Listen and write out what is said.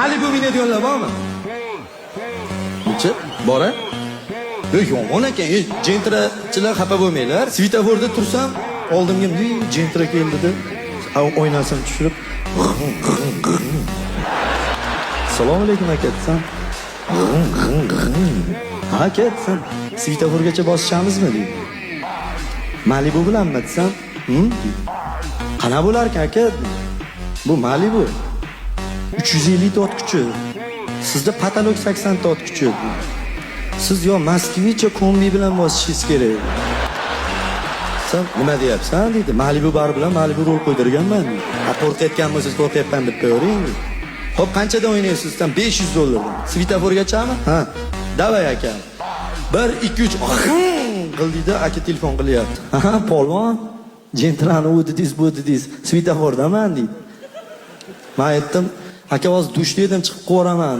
Malibu minadiganlar bormi? Necha? Bora? Yo'q, yomon ekan. Jentrachilar xafa bo'lmanglar. Svetoforda tursam, oldimga jentra keldi deb o'ynasam tushirib. Assalomu alaykum aka desam. Aka desam, svetoforgacha bosishamizmi deydi. Malibu bilanmi desam, qana bo'lar ekan aka? Bu Malibu 350 tot kuchi. Sizda patolog 80 tot kuchi. Siz yo Moskvich yo kombi bilan bosishingiz kerak. Sen nima deyapsan deydi. Malibu bar bilan Malibu rol qo'ydirganman. Qo'rqayotgan bo'lsangiz qo'rqyapman deb qo'yavering. Xo'p, qanchada o'ynaysiz? Sen $500. Svetoforgachami? Ha. Davay aka. 1 2 3 qildida aka telefon qilyapti. Ha, polvon. Jentrani u dediz bu dediz. Svetofordaman deydi. Men aytdim, aka hozir dushda edim, chiqib qo'raman.